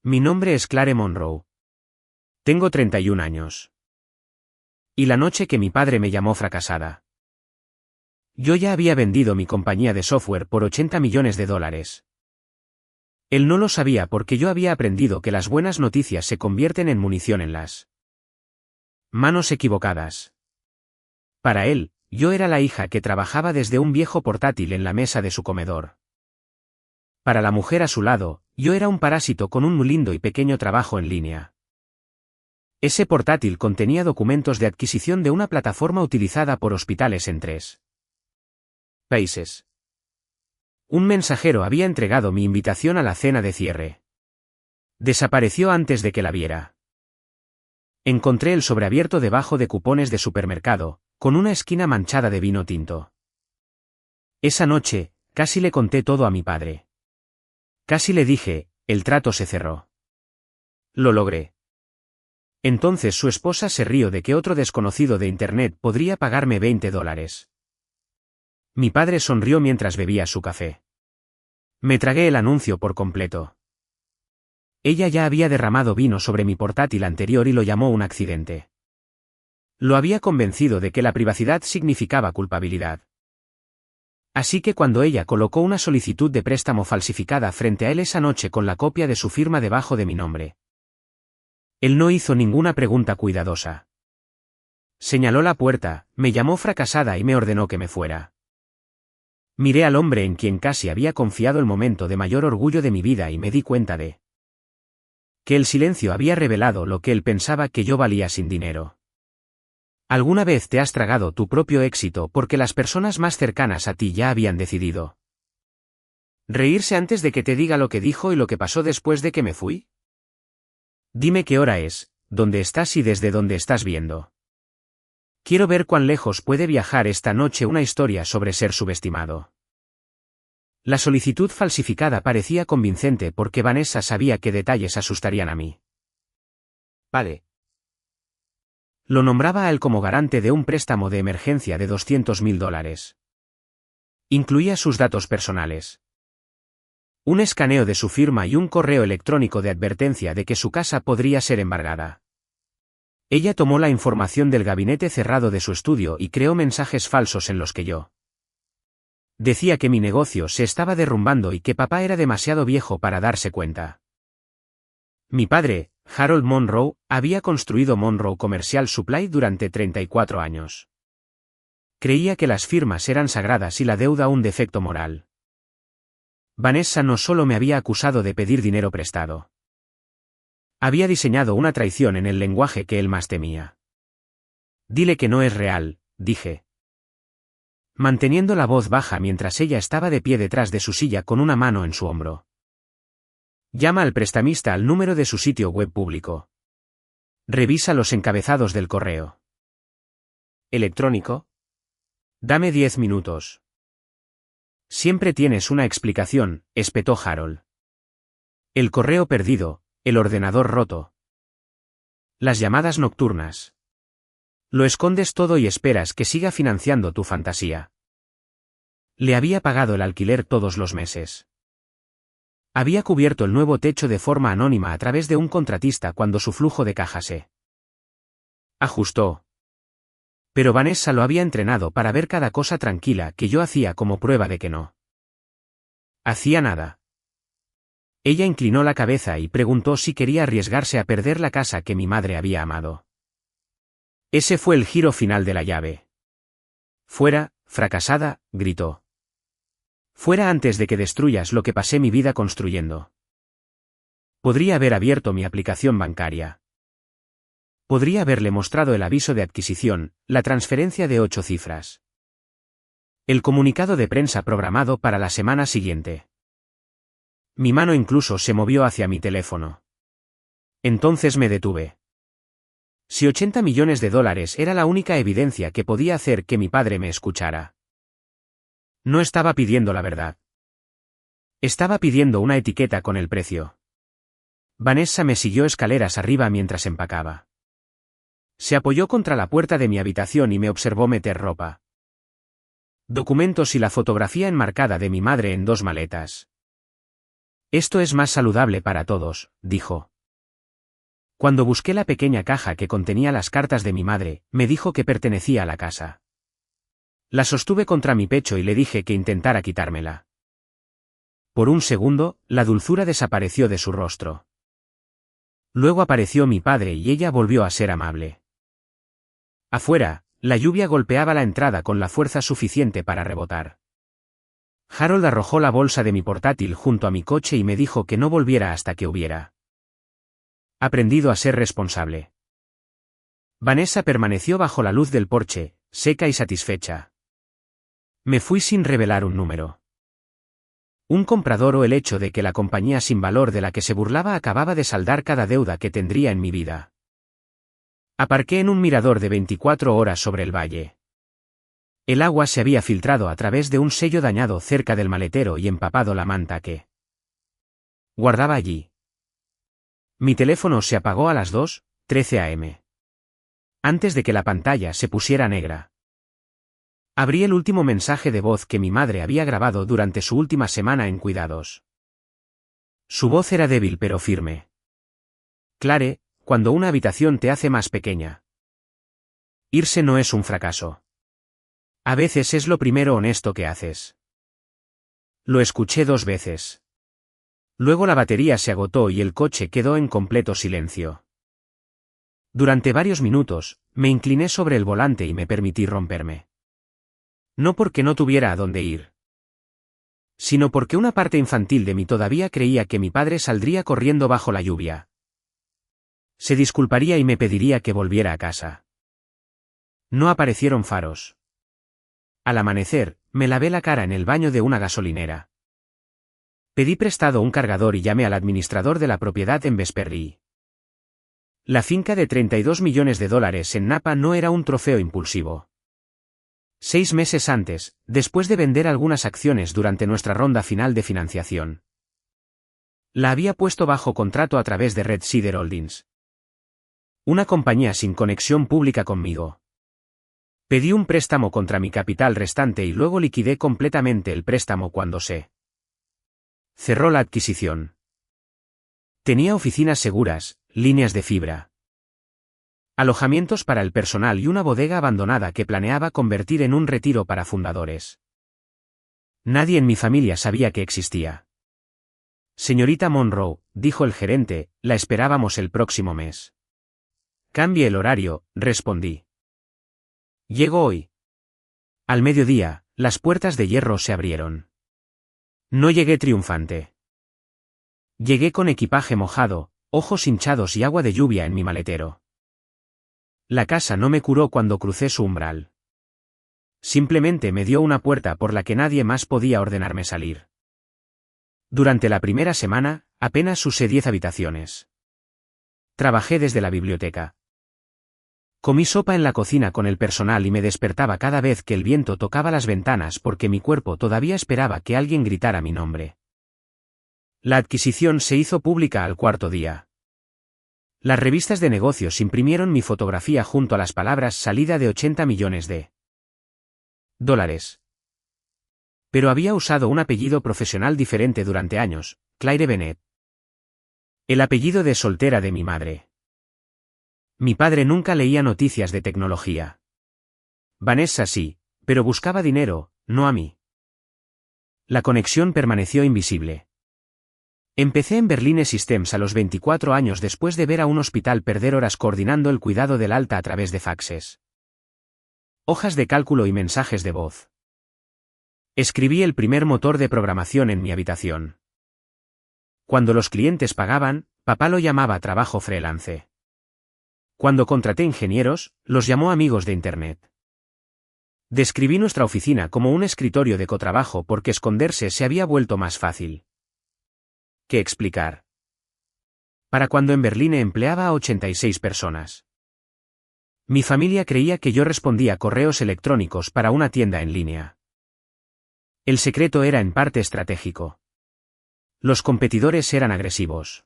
Mi nombre es Clare Monroe. Tengo 31 años. Y la noche que mi padre me llamó fracasada. Yo ya había vendido mi compañía de software por $80 millones. Él no lo sabía porque yo había aprendido que las buenas noticias se convierten en munición en las manos equivocadas. Para él, yo era la hija que trabajaba desde un viejo portátil en la mesa de su comedor. Para la mujer a su lado, yo era un parásito con un lindo y pequeño trabajo en línea. Ese portátil contenía documentos de adquisición de una plataforma utilizada por hospitales en 3 países. Un mensajero había entregado mi invitación a la cena de cierre. Desapareció antes de que la viera. Encontré el sobreabierto debajo de cupones de supermercado, con una esquina manchada de vino tinto. Esa noche, casi le conté todo a mi padre. Casi le dije, el trato se cerró. Lo logré. Entonces su esposa se rió de que otro desconocido de Internet podría pagarme $20. Mi padre sonrió mientras bebía su café. Me tragué el anuncio por completo. Ella ya había derramado vino sobre mi portátil anterior y lo llamó un accidente. Lo había convencido de que la privacidad significaba culpabilidad. Así que cuando ella colocó una solicitud de préstamo falsificada frente a él esa noche con la copia de su firma debajo de mi nombre, él no hizo ninguna pregunta cuidadosa. Señaló la puerta, me llamó fracasada y me ordenó que me fuera. Miré al hombre en quien casi había confiado el momento de mayor orgullo de mi vida y me di cuenta de que el silencio había revelado lo que él pensaba que yo valía sin dinero. ¿Alguna vez te has tragado tu propio éxito porque las personas más cercanas a ti ya habían decidido reírse antes de que te diga lo que dijo y lo que pasó después de que me fui? Dime qué hora es, dónde estás y desde dónde estás viendo. Quiero ver cuán lejos puede viajar esta noche una historia sobre ser subestimado. La solicitud falsificada parecía convincente porque Vanessa sabía qué detalles asustarían a mí. Vale. Lo nombraba a él como garante de un préstamo de emergencia de $200.000. Incluía sus datos personales, un escaneo de su firma y un correo electrónico de advertencia de que su casa podría ser embargada. Ella tomó la información del gabinete cerrado de su estudio y creó mensajes falsos en los que yo decía que mi negocio se estaba derrumbando y que papá era demasiado viejo para darse cuenta. Mi padre, Harold Monroe, había construido Monroe Commercial Supply durante 34 años. Creía que las firmas eran sagradas y la deuda un defecto moral. Vanessa no solo me había acusado de pedir dinero prestado. Había diseñado una traición en el lenguaje que él más temía. Dile que no es real, dije, manteniendo la voz baja mientras ella estaba de pie detrás de su silla con una mano en su hombro. Llama al prestamista al número de su sitio web público. Revisa los encabezados del correo electrónico. Dame 10 minutos. Siempre tienes una explicación, espetó Harold. El correo perdido, el ordenador roto. Las llamadas nocturnas. Lo escondes todo y esperas que siga financiando tu fantasía. Le había pagado el alquiler todos los meses. Había cubierto el nuevo techo de forma anónima a través de un contratista cuando su flujo de caja se ajustó. Pero Vanessa lo había entrenado para ver cada cosa tranquila que yo hacía como prueba de que no hacía nada. Ella inclinó la cabeza y preguntó si quería arriesgarse a perder la casa que mi madre había amado. Ese fue el giro final de la llave. Fuera, fracasada, gritó. Fuera antes de que destruyas lo que pasé mi vida construyendo. Podría haber abierto mi aplicación bancaria. Podría haberle mostrado el aviso de adquisición, la transferencia de 8 cifras. El comunicado de prensa programado para la semana siguiente. Mi mano incluso se movió hacia mi teléfono. Entonces me detuve. Si $80 millones era la única evidencia que podía hacer que mi padre me escuchara. No estaba pidiendo la verdad. Estaba pidiendo una etiqueta con el precio. Vanessa me siguió escaleras arriba mientras empacaba. Se apoyó contra la puerta de mi habitación y me observó meter ropa, documentos y la fotografía enmarcada de mi madre en 2 maletas. Esto es más saludable para todos, dijo. Cuando busqué la pequeña caja que contenía las cartas de mi madre, me dijo que pertenecía a la casa. La sostuve contra mi pecho y le dije que intentara quitármela. Por un segundo, la dulzura desapareció de su rostro. Luego apareció mi padre y ella volvió a ser amable. Afuera, la lluvia golpeaba la entrada con la fuerza suficiente para rebotar. Harold arrojó la bolsa de mi portátil junto a mi coche y me dijo que no volviera hasta que hubiera aprendido a ser responsable. Vanessa permaneció bajo la luz del porche, seca y satisfecha. Me fui sin revelar un número. Un comprador o el hecho de que la compañía sin valor de la que se burlaba acababa de saldar cada deuda que tendría en mi vida. Aparqué en un mirador de 24 horas sobre el valle. El agua se había filtrado a través de un sello dañado cerca del maletero y empapado la manta que guardaba allí. Mi teléfono se apagó a las 2:13 am. Antes de que la pantalla se pusiera negra. Abrí el último mensaje de voz que mi madre había grabado durante su última semana en cuidados. Su voz era débil pero firme. Clare, cuando una habitación te hace más pequeña. Irse no es un fracaso. A veces es lo primero honesto que haces. Lo escuché 2 veces. Luego la batería se agotó y el coche quedó en completo silencio. Durante varios minutos, me incliné sobre el volante y me permití romperme. No porque no tuviera a dónde ir, sino porque una parte infantil de mí todavía creía que mi padre saldría corriendo bajo la lluvia. Se disculparía y me pediría que volviera a casa. No aparecieron faros. Al amanecer, me lavé la cara en el baño de una gasolinera. Pedí prestado un cargador y llamé al administrador de la propiedad en Vesperry. La finca de $32 millones en Napa no era un trofeo impulsivo. 6 meses antes, después de vender algunas acciones durante nuestra ronda final de financiación, la había puesto bajo contrato a través de Red Cedar Holdings, una compañía sin conexión pública conmigo. Pedí un préstamo contra mi capital restante y luego liquidé completamente el préstamo cuando se cerró la adquisición. Tenía oficinas seguras, líneas de fibra, alojamientos para el personal y una bodega abandonada que planeaba convertir en un retiro para fundadores. Nadie en mi familia sabía que existía. Señorita Monroe, dijo el gerente, la esperábamos el próximo mes. Cambie el horario, respondí. Llego hoy. Al mediodía, las puertas de hierro se abrieron. No llegué triunfante. Llegué con equipaje mojado, ojos hinchados y agua de lluvia en mi maletero. La casa no me curó cuando crucé su umbral. Simplemente me dio una puerta por la que nadie más podía ordenarme salir. Durante la primera semana, apenas usé 10 habitaciones. Trabajé desde la biblioteca. Comí sopa en la cocina con el personal y me despertaba cada vez que el viento tocaba las ventanas porque mi cuerpo todavía esperaba que alguien gritara mi nombre. La adquisición se hizo pública al 4º día. Las revistas de negocios imprimieron mi fotografía junto a las palabras salida de $80 millones. Pero había usado un apellido profesional diferente durante años, Claire Bennett. El apellido de soltera de mi madre. Mi padre nunca leía noticias de tecnología. Vanessa sí, pero buscaba dinero, no a mí. La conexión permaneció invisible. Empecé en Berlin Systems a los 24 años después de ver a un hospital perder horas coordinando el cuidado del alta a través de faxes, hojas de cálculo y mensajes de voz. Escribí el primer motor de programación en mi habitación. Cuando los clientes pagaban, papá lo llamaba trabajo freelance. Cuando contraté ingenieros, los llamó amigos de Internet. Describí nuestra oficina como un escritorio de cotrabajo porque esconderse se había vuelto más fácil que explicar. Para cuando en Berlín empleaba a 86 personas. Mi familia creía que yo respondía correos electrónicos para una tienda en línea. El secreto era en parte estratégico. Los competidores eran agresivos.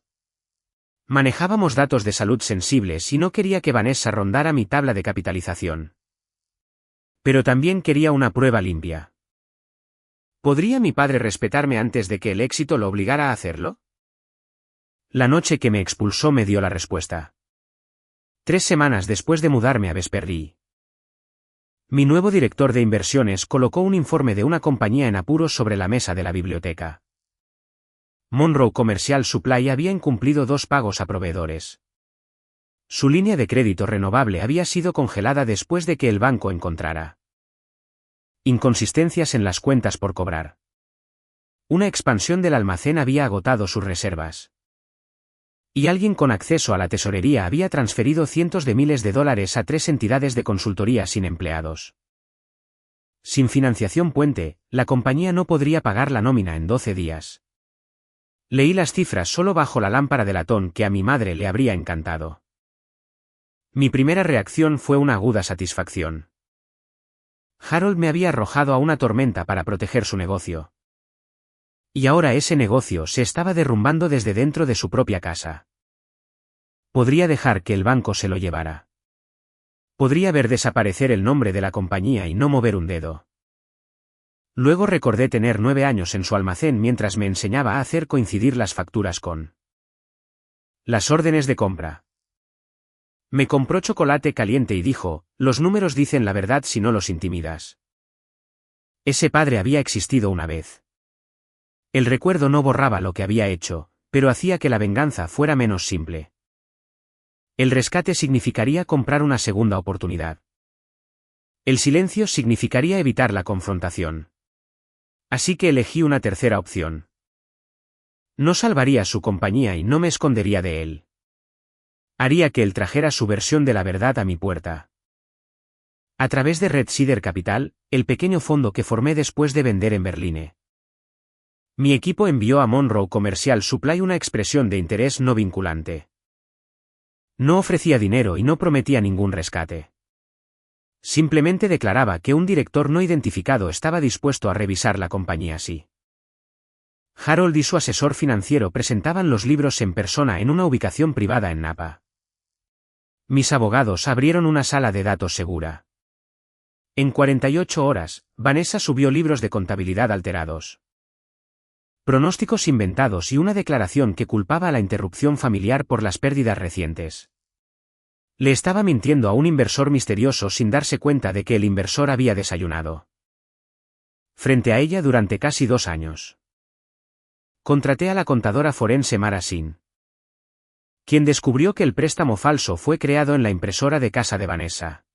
Manejábamos datos de salud sensibles y no quería que Vanessa rondara mi tabla de capitalización. Pero también quería una prueba limpia. ¿Podría mi padre respetarme antes de que el éxito lo obligara a hacerlo? La noche que me expulsó me dio la respuesta. 3 semanas después de mudarme a Vesperry. Mi nuevo director de inversiones colocó un informe de una compañía en apuros sobre la mesa de la biblioteca. Monroe Commercial Supply había incumplido 2 pagos a proveedores. Su línea de crédito renovable había sido congelada después de que el banco encontrara inconsistencias en las cuentas por cobrar. Una expansión del almacén había agotado sus reservas. Y alguien con acceso a la tesorería había transferido cientos de miles de dólares a 3 entidades de consultoría sin empleados. Sin financiación puente, la compañía no podría pagar la nómina en 12 días. Leí las cifras solo bajo la lámpara de latón que a mi madre le habría encantado. Mi primera reacción fue una aguda satisfacción. Harold me había arrojado a una tormenta para proteger su negocio. Y ahora ese negocio se estaba derrumbando desde dentro de su propia casa. Podría dejar que el banco se lo llevara. Podría ver desaparecer el nombre de la compañía y no mover un dedo. Luego recordé tener 9 años en su almacén mientras me enseñaba a hacer coincidir las facturas con las órdenes de compra. Me compró chocolate caliente y dijo, los números dicen la verdad si no los intimidas. Ese padre había existido una vez. El recuerdo no borraba lo que había hecho, pero hacía que la venganza fuera menos simple. El rescate significaría comprar una segunda oportunidad. El silencio significaría evitar la confrontación. Así que elegí una tercera opción. No salvaría su compañía y no me escondería de él. Haría que él trajera su versión de la verdad a mi puerta. A través de Red Cedar Capital, el pequeño fondo que formé después de vender en Berlín. Mi equipo envió a Monroe Commercial Supply una expresión de interés no vinculante. No ofrecía dinero y no prometía ningún rescate. Simplemente declaraba que un director no identificado estaba dispuesto a revisar la compañía así. Harold y su asesor financiero presentaban los libros en persona en una ubicación privada en Napa. Mis abogados abrieron una sala de datos segura. En 48 horas, Vanessa subió libros de contabilidad alterados, pronósticos inventados y una declaración que culpaba a la interrupción familiar por las pérdidas recientes. Le estaba mintiendo a un inversor misterioso sin darse cuenta de que el inversor había desayunado frente a ella durante casi 2 años. Contraté a la contadora forense Mara Sin, quien descubrió que el préstamo falso fue creado en la impresora de casa de Vanessa.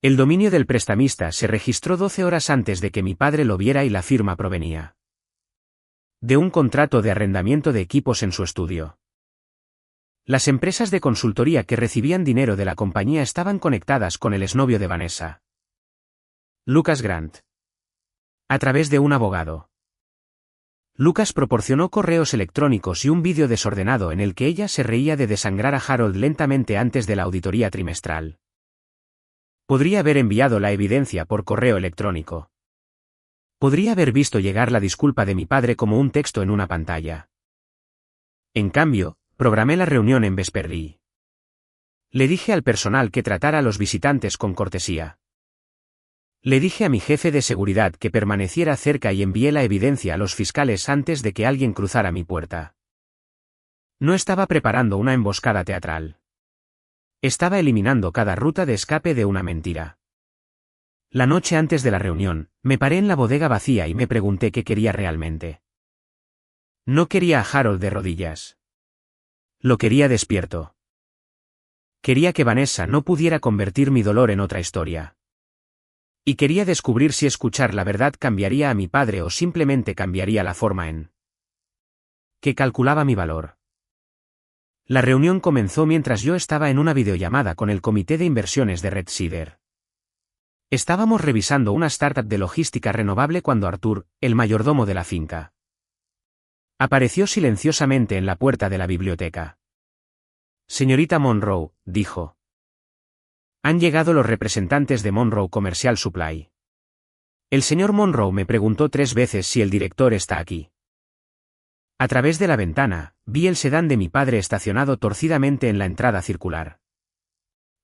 El dominio del prestamista se registró 12 horas antes de que mi padre lo viera y la firma provenía de un contrato de arrendamiento de equipos en su estudio. Las empresas de consultoría que recibían dinero de la compañía estaban conectadas con el exnovio de Vanessa, Lucas Grant, a través de un abogado. Lucas proporcionó correos electrónicos y un vídeo desordenado en el que ella se reía de desangrar a Harold lentamente antes de la auditoría trimestral. Podría haber enviado la evidencia por correo electrónico. Podría haber visto llegar la disculpa de mi padre como un texto en una pantalla. En cambio, programé la reunión en Vesperry. Le dije al personal que tratara a los visitantes con cortesía. Le dije a mi jefe de seguridad que permaneciera cerca y envié la evidencia a los fiscales antes de que alguien cruzara mi puerta. No estaba preparando una emboscada teatral. Estaba eliminando cada ruta de escape de una mentira. La noche antes de la reunión, me paré en la bodega vacía y me pregunté qué quería realmente. No quería a Harold de rodillas. Lo quería despierto. Quería que Vanessa no pudiera convertir mi dolor en otra historia. Y quería descubrir si escuchar la verdad cambiaría a mi padre o simplemente cambiaría la forma en que calculaba mi valor. La reunión comenzó mientras yo estaba en una videollamada con el comité de inversiones de Red Cedar. Estábamos revisando una startup de logística renovable cuando Arthur, el mayordomo de la finca, apareció silenciosamente en la puerta de la biblioteca. Señorita Monroe, dijo. Han llegado los representantes de Monroe Commercial Supply. El señor Monroe me preguntó 3 veces si el director está aquí. A través de la ventana, vi el sedán de mi padre estacionado torcidamente en la entrada circular.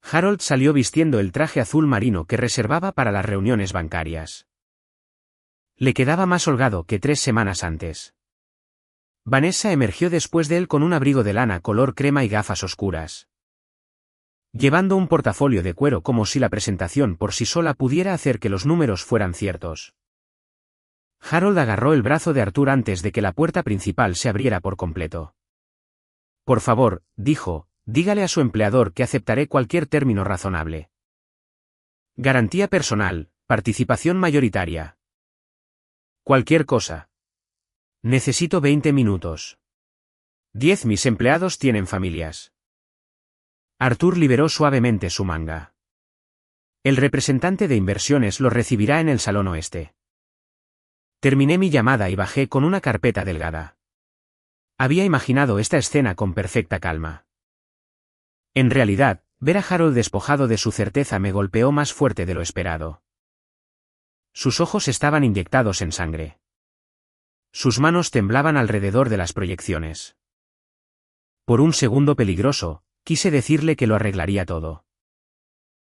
Harold salió vistiendo el traje azul marino que reservaba para las reuniones bancarias. Le quedaba más holgado que 3 semanas antes. Vanessa emergió después de él con un abrigo de lana color crema y gafas oscuras. Llevando un portafolio de cuero como si la presentación por sí sola pudiera hacer que los números fueran ciertos. Harold agarró el brazo de Arthur antes de que la puerta principal se abriera por completo. Por favor, dijo, dígale a su empleador que aceptaré cualquier término razonable. Garantía personal, participación mayoritaria. Cualquier cosa. Necesito 20 minutos. 10 mis empleados tienen familias. Arthur liberó suavemente su manga. El representante de inversiones lo recibirá en el salón oeste. Terminé mi llamada y bajé con una carpeta delgada. Había imaginado esta escena con perfecta calma. En realidad, ver a Harold despojado de su certeza me golpeó más fuerte de lo esperado. Sus ojos estaban inyectados en sangre. Sus manos temblaban alrededor de las proyecciones. Por un segundo peligroso, quise decirle que lo arreglaría todo.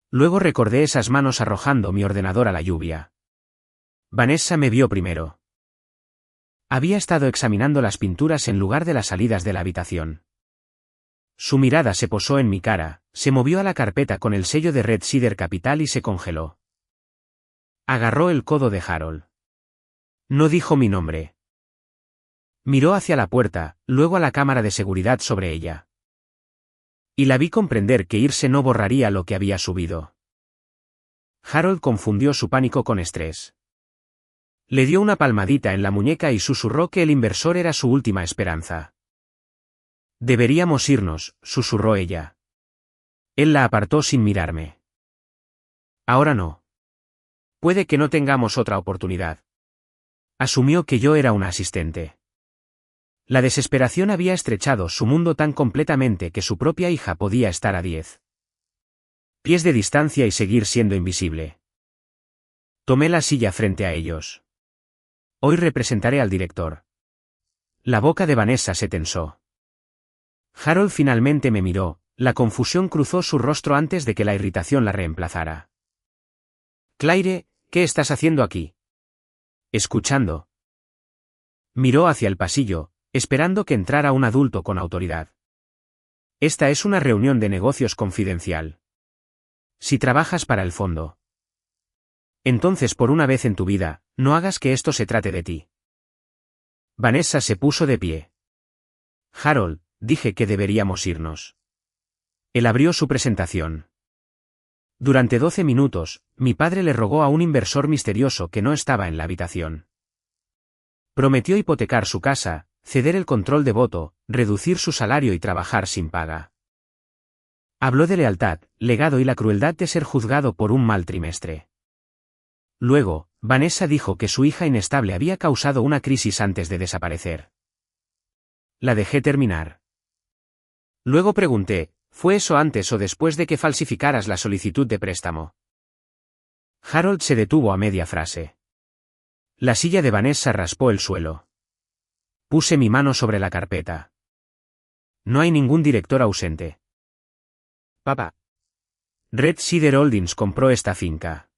Luego recordé esas manos arrojando mi ordenador a la lluvia. Vanessa me vio primero. Había estado examinando las pinturas en lugar de las salidas de la habitación. Su mirada se posó en mi cara, se movió a la carpeta con el sello de Red Cedar Capital y se congeló. Agarró el codo de Harold. No dijo mi nombre. Miró hacia la puerta, luego a la cámara de seguridad sobre ella. Y la vi comprender que irse no borraría lo que había subido. Harold confundió su pánico con estrés. Le dio una palmadita en la muñeca y susurró que el inversor era su última esperanza. Deberíamos irnos, susurró ella. Él la apartó sin mirarme. Ahora no. Puede que no tengamos otra oportunidad. Asumió que yo era una asistente. La desesperación había estrechado su mundo tan completamente que su propia hija podía estar a 10 pies de distancia y seguir siendo invisible. Tomé la silla frente a ellos. Hoy representaré al director. La boca de Vanessa se tensó. Harold finalmente me miró, la confusión cruzó su rostro antes de que la irritación la reemplazara. Claire, ¿qué estás haciendo aquí? Escuchando. Miró hacia el pasillo, esperando que entrara un adulto con autoridad. Esta es una reunión de negocios confidencial. Si trabajas para el fondo. Entonces por una vez en tu vida, no hagas que esto se trate de ti. Vanessa se puso de pie. Harold, dije que deberíamos irnos. Él abrió su presentación. Durante 12 minutos, mi padre le rogó a un inversor misterioso que no estaba en la habitación. Prometió hipotecar su casa, ceder el control de voto, reducir su salario y trabajar sin paga. Habló de lealtad, legado y la crueldad de ser juzgado por un mal trimestre. Luego, Vanessa dijo que su hija inestable había causado una crisis antes de desaparecer. La dejé terminar. Luego pregunté, ¿fue eso antes o después de que falsificaras la solicitud de préstamo? Harold se detuvo a media frase. La silla de Vanessa raspó el suelo. Puse mi mano sobre la carpeta. No hay ningún director ausente. Papá. Red Cedar Holdings compró esta finca.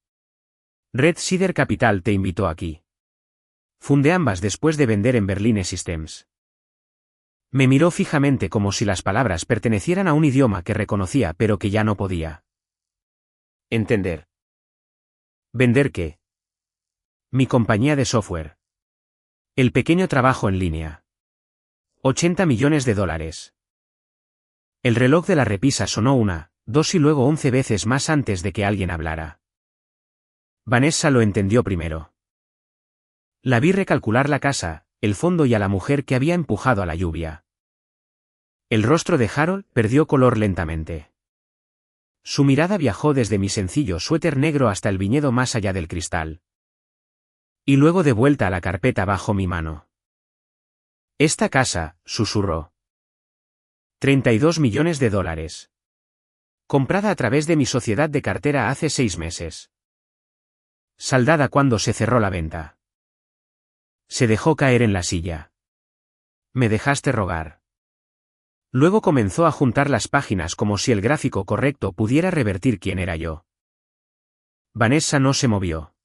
Red Cedar Capital te invitó aquí. Fundé ambas después de vender en Berlin Systems. Me miró fijamente como si las palabras pertenecieran a un idioma que reconocía pero que ya no podía entender. ¿Vender qué? Mi compañía de software. El pequeño trabajo en línea. 80 millones de dólares. El reloj de la repisa sonó 1, 2 y luego 11 veces más antes de que alguien hablara. Vanessa lo entendió primero. La vi recalcular la casa, el fondo y a la mujer que había empujado a la lluvia. El rostro de Harold perdió color lentamente. Su mirada viajó desde mi sencillo suéter negro hasta el viñedo más allá del cristal. Y luego de vuelta a la carpeta bajo mi mano. Esta casa, susurró. 32 millones de dólares. Comprada a través de mi sociedad de cartera hace 6 meses. Saldada cuando se cerró la venta. Se dejó caer en la silla. Me dejaste rogar. Luego comenzó a juntar las páginas como si el gráfico correcto pudiera revertir quién era yo. Vanessa no se movió.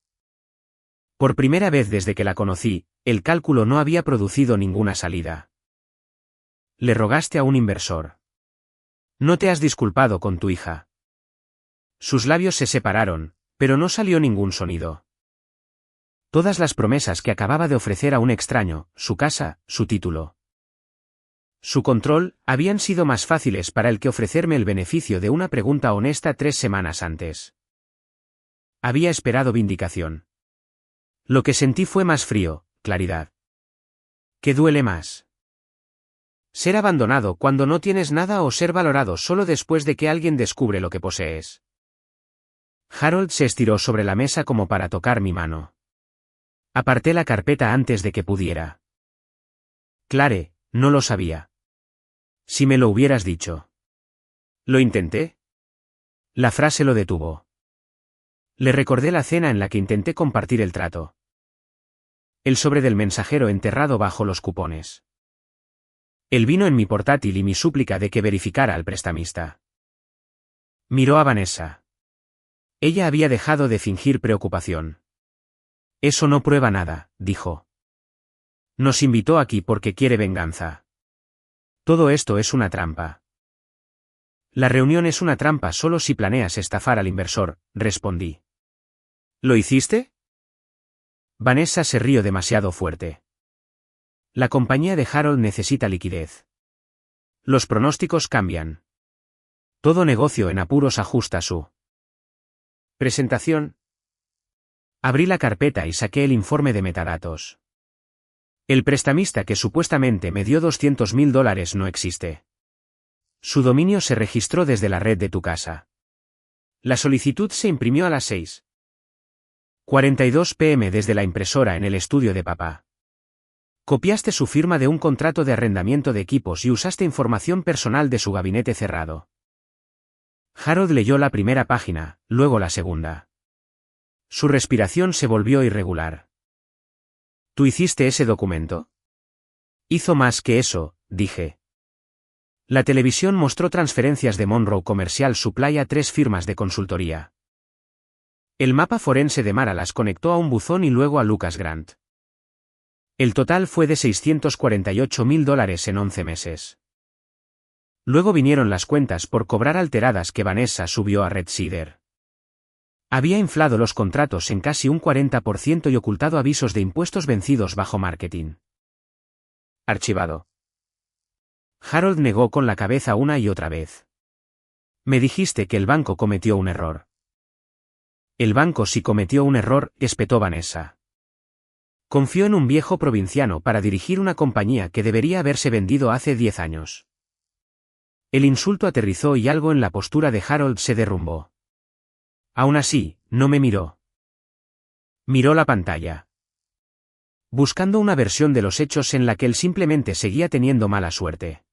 Por primera vez desde que la conocí, el cálculo no había producido ninguna salida. Le rogaste a un inversor. No te has disculpado con tu hija. Sus labios se separaron, pero no salió ningún sonido. Todas las promesas que acababa de ofrecer a un extraño, su casa, su título, su control, habían sido más fáciles para él que ofrecerme el beneficio de una pregunta honesta 3 semanas antes. Había esperado vindicación. Lo que sentí fue más frío, claridad. ¿Qué duele más? ¿Ser abandonado cuando no tienes nada o ser valorado solo después de que alguien descubre lo que posees? Harold se estiró sobre la mesa como para tocar mi mano. Aparté la carpeta antes de que pudiera. Clare, no lo sabía. Si me lo hubieras dicho. ¿Lo intenté? La frase lo detuvo. Le recordé la cena en la que intenté compartir el trato. El sobre del mensajero enterrado bajo los cupones. El vino en mi portátil y mi súplica de que verificara al prestamista. Miró a Vanessa. Ella había dejado de fingir preocupación. Eso no prueba nada, dijo. Nos invitó aquí porque quiere venganza. Todo esto es una trampa. La reunión es una trampa solo si planeas estafar al inversor, respondí. ¿Lo hiciste? Vanessa se rió demasiado fuerte. La compañía de Harold necesita liquidez. Los pronósticos cambian. Todo negocio en apuros ajusta su presentación. Abrí la carpeta y saqué el informe de metadatos. El prestamista que supuestamente me dio $200.000 no existe. Su dominio se registró desde la red de tu casa. La solicitud se imprimió a las 6:42 p.m. desde la impresora en el estudio de papá. Copiaste su firma de un contrato de arrendamiento de equipos y usaste información personal de su gabinete cerrado. Harold leyó la primera página, luego la segunda. Su respiración se volvió irregular. ¿Tú hiciste ese documento? Hizo más que eso, dije. La televisión mostró transferencias de Monroe Commercial Supply a 3 firmas de consultoría. El mapa forense de Mara las conectó a un buzón y luego a Lucas Grant. El total fue de $648.000 en 11 meses. Luego vinieron las cuentas por cobrar alteradas que Vanessa subió a Red Cedar. Había inflado los contratos en casi un 40% y ocultado avisos de impuestos vencidos bajo marketing. Archivado. Harold negó con la cabeza una y otra vez. Me dijiste que el banco cometió un error. El banco sí cometió un error, espetó Vanessa. Confió en un viejo provinciano para dirigir una compañía que debería haberse vendido hace 10 años. El insulto aterrizó y algo en la postura de Harold se derrumbó. Aún así, no me miró. Miró la pantalla. Buscando una versión de los hechos en la que él simplemente seguía teniendo mala suerte.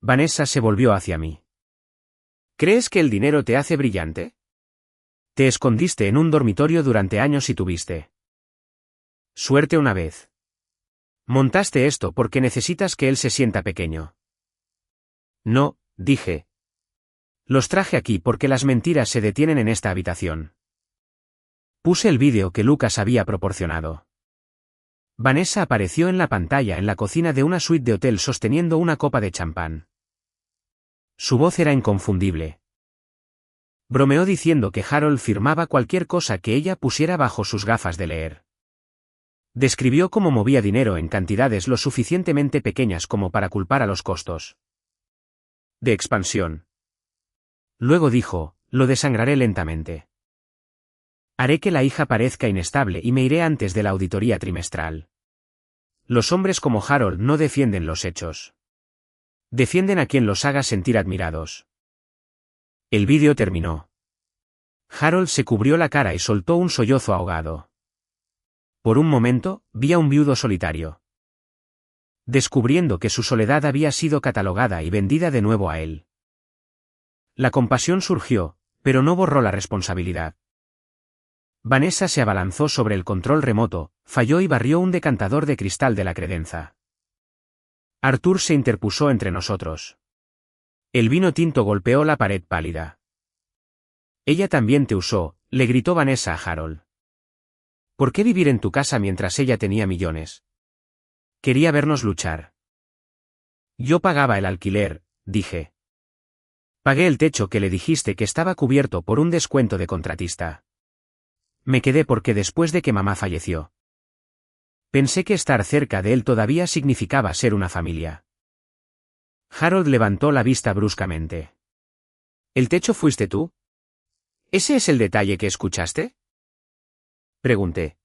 Vanessa se volvió hacia mí. ¿Crees que el dinero te hace brillante? Te escondiste en un dormitorio durante años y tuviste suerte una vez. Montaste esto porque necesitas que él se sienta pequeño. No, dije. Los traje aquí porque las mentiras se detienen en esta habitación. Puse el vídeo que Lucas había proporcionado. Vanessa apareció en la pantalla en la cocina de una suite de hotel sosteniendo una copa de champán. Su voz era inconfundible. Bromeó diciendo que Harold firmaba cualquier cosa que ella pusiera bajo sus gafas de leer. Describió cómo movía dinero en cantidades lo suficientemente pequeñas como para culpar a los costos de expansión. Luego dijo, lo desangraré lentamente. Haré que la hija parezca inestable y me iré antes de la auditoría trimestral. Los hombres como Harold no defienden los hechos. Defienden a quien los haga sentir admirados. El vídeo terminó. Harold se cubrió la cara y soltó un sollozo ahogado. Por un momento, vi a un viudo solitario. Descubriendo que su soledad había sido catalogada y vendida de nuevo a él. La compasión surgió, pero no borró la responsabilidad. Vanessa se abalanzó sobre el control remoto, falló y barrió un decantador de cristal de la credenza. Arthur se interpuso entre nosotros. El vino tinto golpeó la pared pálida. Ella también te usó, le gritó Vanessa a Harold. ¿Por qué vivir en tu casa mientras ella tenía millones? Quería vernos luchar. Yo pagaba el alquiler, dije. Pagué el techo que le dijiste que estaba cubierto por un descuento de contratista. Me quedé porque después de que mamá falleció. Pensé que estar cerca de él todavía significaba ser una familia. Harold levantó la vista bruscamente. ¿El techo fuiste tú? ¿Ese es el detalle que escuchaste? Pregunté.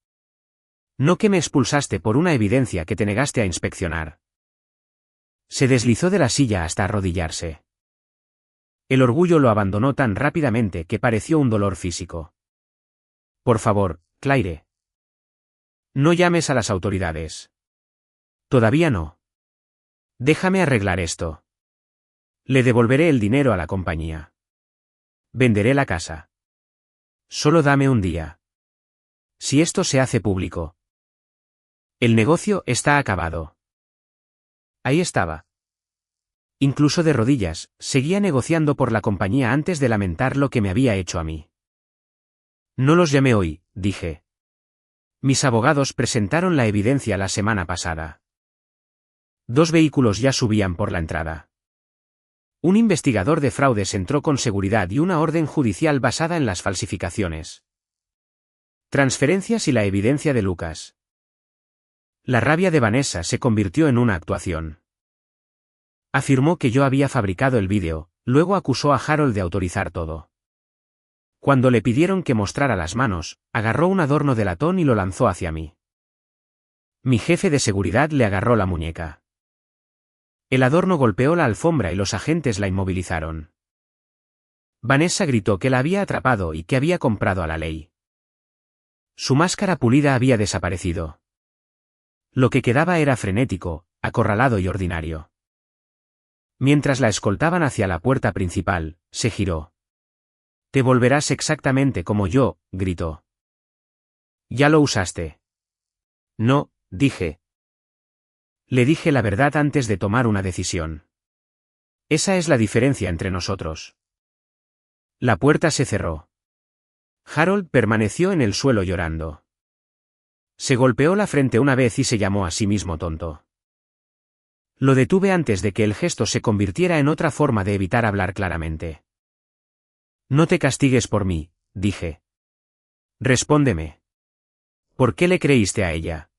No que me expulsaste por una evidencia que te negaste a inspeccionar. Se deslizó de la silla hasta arrodillarse. El orgullo lo abandonó tan rápidamente que pareció un dolor físico. Por favor, Claire. No llames a las autoridades. Todavía no. Déjame arreglar esto. Le devolveré el dinero a la compañía. Venderé la casa. Solo dame un día. Si esto se hace público. El negocio está acabado. Ahí estaba. Incluso de rodillas, seguía negociando por la compañía antes de lamentar lo que me había hecho a mí. No los llamé hoy, dije. Mis abogados presentaron la evidencia la semana pasada. 2 vehículos ya subían por la entrada. Un investigador de fraudes entró con seguridad y una orden judicial basada en las falsificaciones. Transferencias y la evidencia de Lucas. La rabia de Vanessa se convirtió en una actuación. Afirmó que yo había fabricado el vídeo, luego acusó a Harold de autorizar todo. Cuando le pidieron que mostrara las manos, agarró un adorno de latón y lo lanzó hacia mí. Mi jefe de seguridad le agarró la muñeca. El adorno golpeó la alfombra y los agentes la inmovilizaron. Vanessa gritó que la había atrapado y que había comprado a la ley. Su máscara pulida había desaparecido. Lo que quedaba era frenético, acorralado y ordinario. Mientras la escoltaban hacia la puerta principal, se giró. Te volverás exactamente como yo, gritó. Ya lo usaste. No, dije. Le dije la verdad antes de tomar una decisión. Esa es la diferencia entre nosotros. La puerta se cerró. Harold permaneció en el suelo llorando. Se golpeó la frente una vez y se llamó a sí mismo tonto. Lo detuve antes de que el gesto se convirtiera en otra forma de evitar hablar claramente. No te castigues por mí, dije. Respóndeme. ¿Por qué le creíste a ella?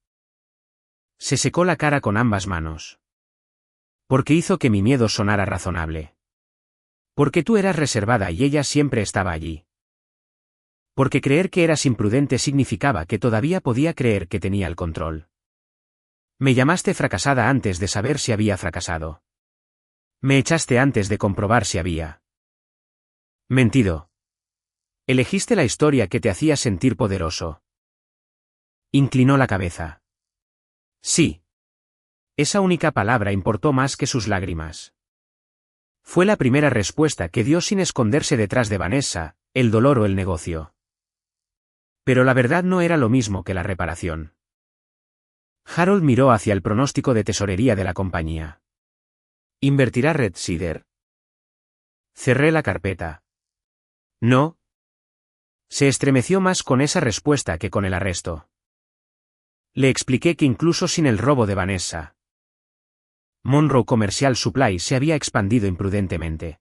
Se secó la cara con ambas manos. Porque hizo que mi miedo sonara razonable. Porque tú eras reservada y ella siempre estaba allí. Porque creer que eras imprudente significaba que todavía podía creer que tenía el control. Me llamaste fracasada antes de saber si había fracasado. Me echaste antes de comprobar si había mentido. Elegiste la historia que te hacía sentir poderoso. Inclinó la cabeza. Sí. Esa única palabra importó más que sus lágrimas. Fue la primera respuesta que dio sin esconderse detrás de Vanessa, el dolor o el negocio. Pero la verdad no era lo mismo que la reparación. Harold miró hacia el pronóstico de tesorería de la compañía. ¿Invertirá Red Cedar? Cerré la carpeta. No. Se estremeció más con esa respuesta que con el arresto. Le expliqué que incluso sin el robo de Vanessa, Monroe Commercial Supply se había expandido imprudentemente.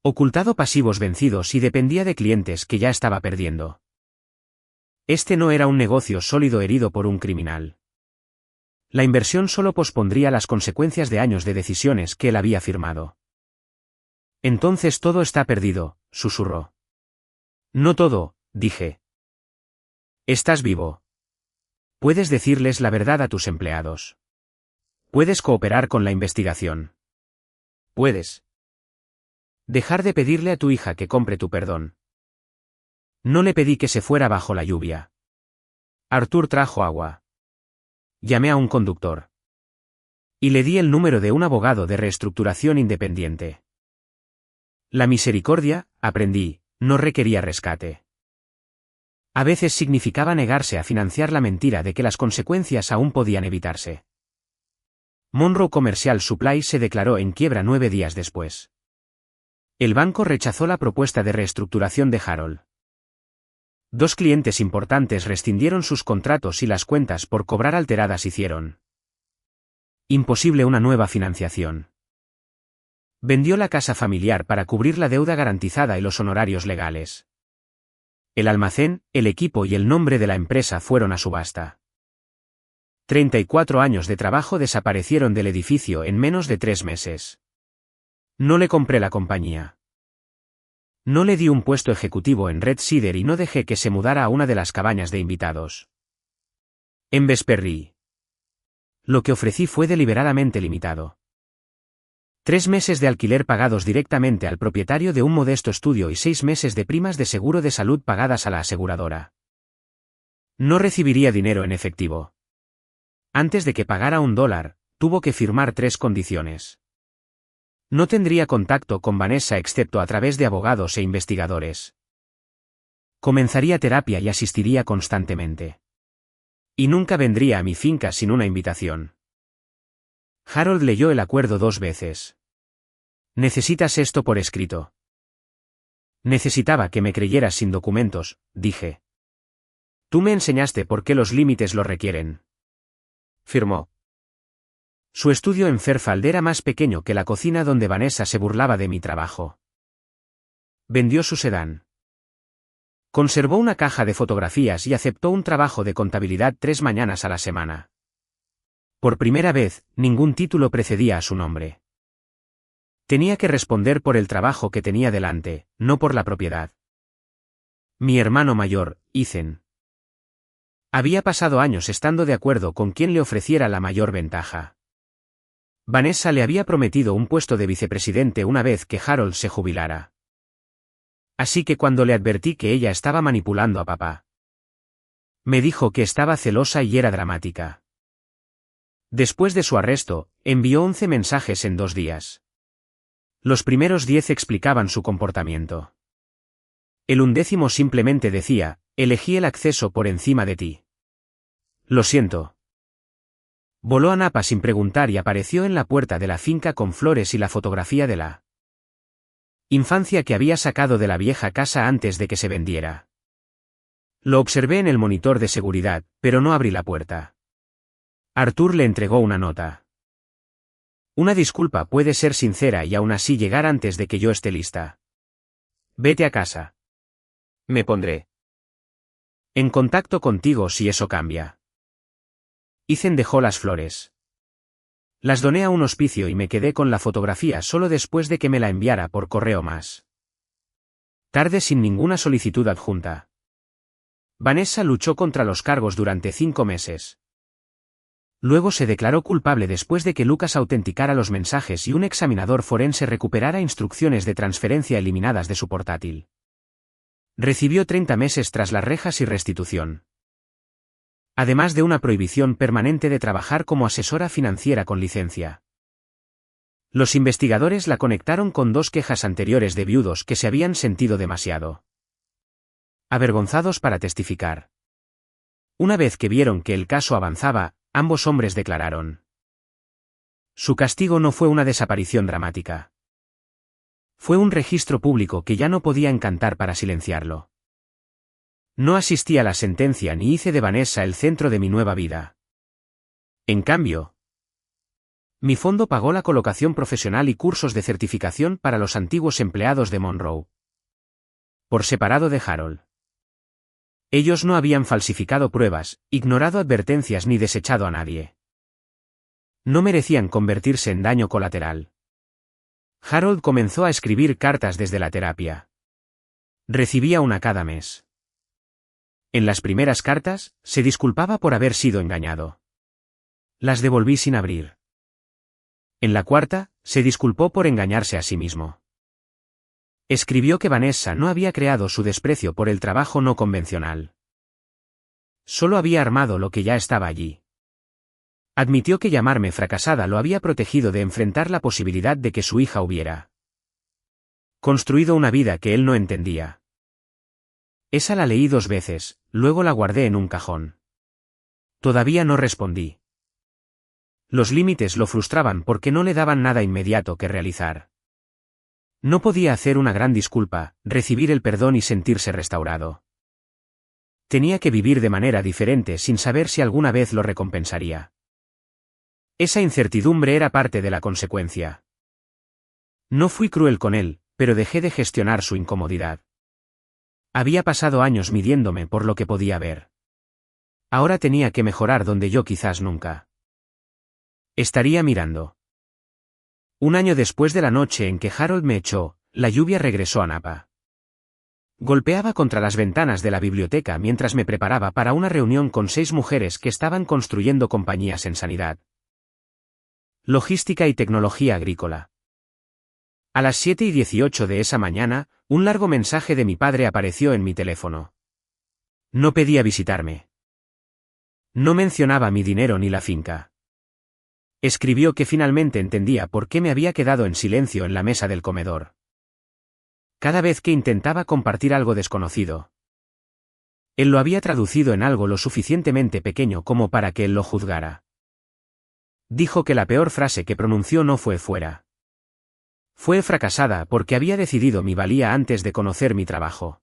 Ocultado pasivos vencidos y dependía de clientes que ya estaba perdiendo. Este no era un negocio sólido herido por un criminal. La inversión solo pospondría las consecuencias de años de decisiones que él había firmado. Entonces todo está perdido, susurró. No todo, dije. Estás vivo. Puedes decirles la verdad a tus empleados. Puedes cooperar con la investigación. Puedes dejar de pedirle a tu hija que compre tu perdón. No le pedí que se fuera bajo la lluvia. Arthur trajo agua. Llamé a un conductor. Y le di el número de un abogado de reestructuración independiente. La misericordia, aprendí, no requería rescate. A veces significaba negarse a financiar la mentira de que las consecuencias aún podían evitarse. Monroe Commercial Supply se declaró en quiebra 9 días después. El banco rechazó la propuesta de reestructuración de Harold. 2 clientes importantes rescindieron sus contratos y las cuentas por cobrar alteradas hicieron imposible una nueva financiación. Vendió la casa familiar para cubrir la deuda garantizada y los honorarios legales. El almacén, el equipo y el nombre de la empresa fueron a subasta. 34 años de trabajo desaparecieron del edificio en menos de 3 meses. No le compré la compañía. No le di un puesto ejecutivo en Red Cedar y no dejé que se mudara a una de las cabañas de invitados en Vesperry. Lo que ofrecí fue deliberadamente limitado. 3 meses de alquiler pagados directamente al propietario de un modesto estudio y 6 meses de primas de seguro de salud pagadas a la aseguradora. No recibiría dinero en efectivo. Antes de que pagara $1, tuvo que firmar 3 condiciones. No tendría contacto con Vanessa excepto a través de abogados e investigadores. Comenzaría terapia y asistiría constantemente. Y nunca vendría a mi finca sin una invitación. Harold leyó el acuerdo 2 veces. «Necesitas esto por escrito». Necesitaba que me creyeras sin documentos, dije. Tú me enseñaste por qué los límites lo requieren. Firmó. Su estudio en Fairfield era más pequeño que la cocina donde Vanessa se burlaba de mi trabajo. Vendió su sedán. Conservó una caja de fotografías y aceptó un trabajo de contabilidad 3 mañanas a la semana. Por primera vez, ningún título precedía a su nombre. Tenía que responder por el trabajo que tenía delante, no por la propiedad. Mi hermano mayor, Ethan. Había pasado años estando de acuerdo con quien le ofreciera la mayor ventaja. Vanessa le había prometido un puesto de vicepresidente una vez que Harold se jubilara. Así que cuando le advertí que ella estaba manipulando a papá, me dijo que estaba celosa y era dramática. Después de su arresto, envió 11 mensajes en 2 días. Los primeros 10 explicaban su comportamiento. El 11º simplemente decía, elegí el acceso por encima de ti. Lo siento. Voló a Napa sin preguntar y apareció en la puerta de la finca con flores y la fotografía de la infancia que había sacado de la vieja casa antes de que se vendiera. Lo observé en el monitor de seguridad, pero no abrí la puerta. Arthur le entregó una nota. Una disculpa puede ser sincera y aún así llegar antes de que yo esté lista. Vete a casa. Me pondré en contacto contigo si eso cambia. Ethan dejó las flores. Las doné a un hospicio y me quedé con la fotografía solo después de que me la enviara por correo más tarde sin ninguna solicitud adjunta. Vanessa luchó contra los cargos durante 5 meses. Luego se declaró culpable después de que Lucas autenticara los mensajes y un examinador forense recuperara instrucciones de transferencia eliminadas de su portátil. Recibió 30 meses tras las rejas y restitución. Además de una prohibición permanente de trabajar como asesora financiera con licencia. Los investigadores la conectaron con 2 quejas anteriores de viudos que se habían sentido demasiado avergonzados para testificar. Una vez que vieron que el caso avanzaba, ambos hombres declararon. Su castigo no fue una desaparición dramática. Fue un registro público que ya no podía encantar para silenciarlo. No asistí a la sentencia ni hice de Vanessa el centro de mi nueva vida. En cambio, mi fondo pagó la colocación profesional y cursos de certificación para los antiguos empleados de Monroe. Por separado de Harold. Ellos no habían falsificado pruebas, ignorado advertencias ni desechado a nadie. No merecían convertirse en daño colateral. Harold comenzó a escribir cartas desde la terapia. Recibía una cada mes. En las primeras cartas, se disculpaba por haber sido engañado. Las devolví sin abrir. En la cuarta, se disculpó por engañarse a sí mismo. Escribió que Vanessa no había creado su desprecio por el trabajo no convencional. Solo había armado lo que ya estaba allí. Admitió que llamarme fracasada lo había protegido de enfrentar la posibilidad de que su hija hubiera construido una vida que él no entendía. Esa la leí 2 veces, luego la guardé en un cajón. Todavía no respondí. Los límites lo frustraban porque no le daban nada inmediato que realizar. No podía hacer una gran disculpa, recibir el perdón y sentirse restaurado. Tenía que vivir de manera diferente sin saber si alguna vez lo recompensaría. Esa incertidumbre era parte de la consecuencia. No fui cruel con él, pero dejé de gestionar su incomodidad. Había pasado años midiéndome por lo que podía ver. Ahora tenía que mejorar donde yo quizás nunca estaría mirando. Un año después de la noche en que Harold me echó, la lluvia regresó a Napa. Golpeaba contra las ventanas de la biblioteca mientras me preparaba para una reunión con 6 mujeres que estaban construyendo compañías en sanidad, logística y tecnología agrícola. A las 7:18 de esa mañana, un largo mensaje de mi padre apareció en mi teléfono. No pedía visitarme. No mencionaba mi dinero ni la finca. Escribió que finalmente entendía por qué me había quedado en silencio en la mesa del comedor. Cada vez que intentaba compartir algo desconocido. Él lo había traducido en algo lo suficientemente pequeño como para que él lo juzgara. Dijo que la peor frase que pronunció no fue fuera. Fue fracasada porque había decidido mi valía antes de conocer mi trabajo.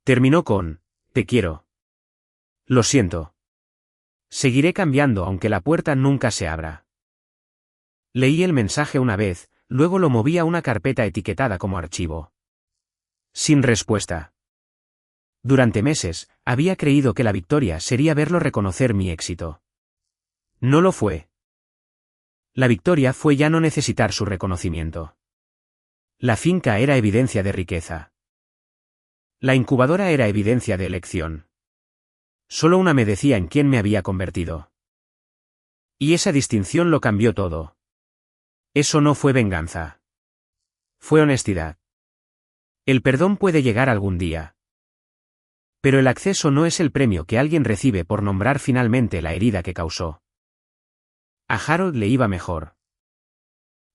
Terminó con, te quiero. Lo siento. Seguiré cambiando aunque la puerta nunca se abra. Leí el mensaje una vez, luego lo moví a una carpeta etiquetada como archivo. Sin respuesta. Durante meses, había creído que la victoria sería verlo reconocer mi éxito. No lo fue. La victoria fue ya no necesitar su reconocimiento. La finca era evidencia de riqueza. La incubadora era evidencia de elección. Solo una me decía en quién me había convertido. Y esa distinción lo cambió todo. Eso no fue venganza. Fue honestidad. El perdón puede llegar algún día. Pero el acceso no es el premio que alguien recibe por nombrar finalmente la herida que causó. A Harold le iba mejor.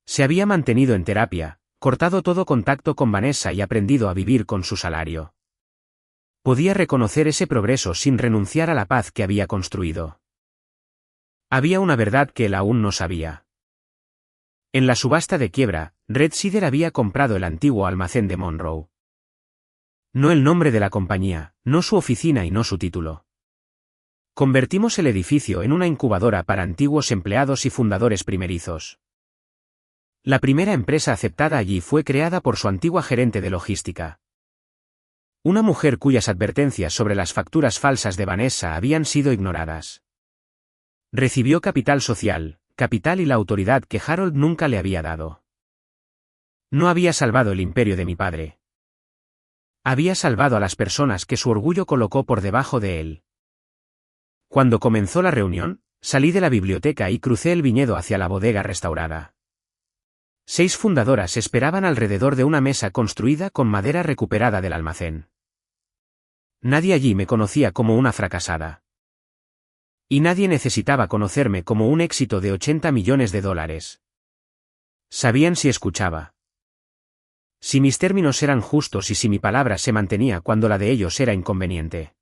Se había mantenido en terapia, cortado todo contacto con Vanessa y aprendido a vivir con su salario. Podía reconocer ese progreso sin renunciar a la paz que había construido. Había una verdad que él aún no sabía. En la subasta de quiebra, Red Cider había comprado el antiguo almacén de Monroe. No el nombre de la compañía, no su oficina y no su título. Convertimos el edificio en una incubadora para antiguos empleados y fundadores primerizos. La primera empresa aceptada allí fue creada por su antigua gerente de logística. Una mujer cuyas advertencias sobre las facturas falsas de Vanessa habían sido ignoradas. Recibió capital social, capital y la autoridad que Harold nunca le había dado. No había salvado el imperio de mi padre. Había salvado a las personas que su orgullo colocó por debajo de él. Cuando comenzó la reunión, salí de la biblioteca y crucé el viñedo hacia la bodega restaurada. 6 fundadoras esperaban alrededor de una mesa construida con madera recuperada del almacén. Nadie allí me conocía como una fracasada. Y nadie necesitaba conocerme como un éxito de $80 millones. Sabían si escuchaba. Si mis términos eran justos y si mi palabra se mantenía cuando la de ellos era inconveniente.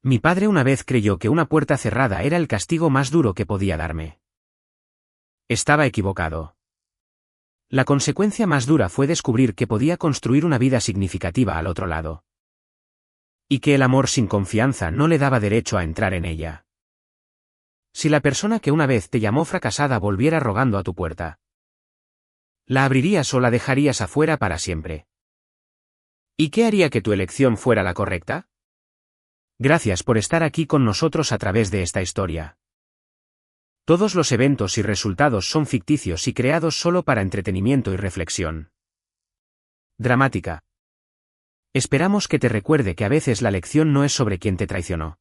Mi padre una vez creyó que una puerta cerrada era el castigo más duro que podía darme. Estaba equivocado. La consecuencia más dura fue descubrir que podía construir una vida significativa al otro lado. Y que el amor sin confianza no le daba derecho a entrar en ella. Si la persona que una vez te llamó fracasada volviera rogando a tu puerta, ¿la abrirías o la dejarías afuera para siempre? ¿Y qué haría que tu elección fuera la correcta? Gracias por estar aquí con nosotros a través de esta historia. Todos los eventos y resultados son ficticios y creados solo para entretenimiento y reflexión. Dramática. Esperamos que te recuerde que a veces la lección no es sobre quién te traicionó,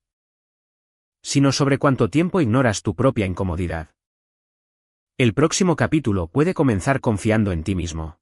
sino sobre cuánto tiempo ignoras tu propia incomodidad. El próximo capítulo puede comenzar confiando en ti mismo.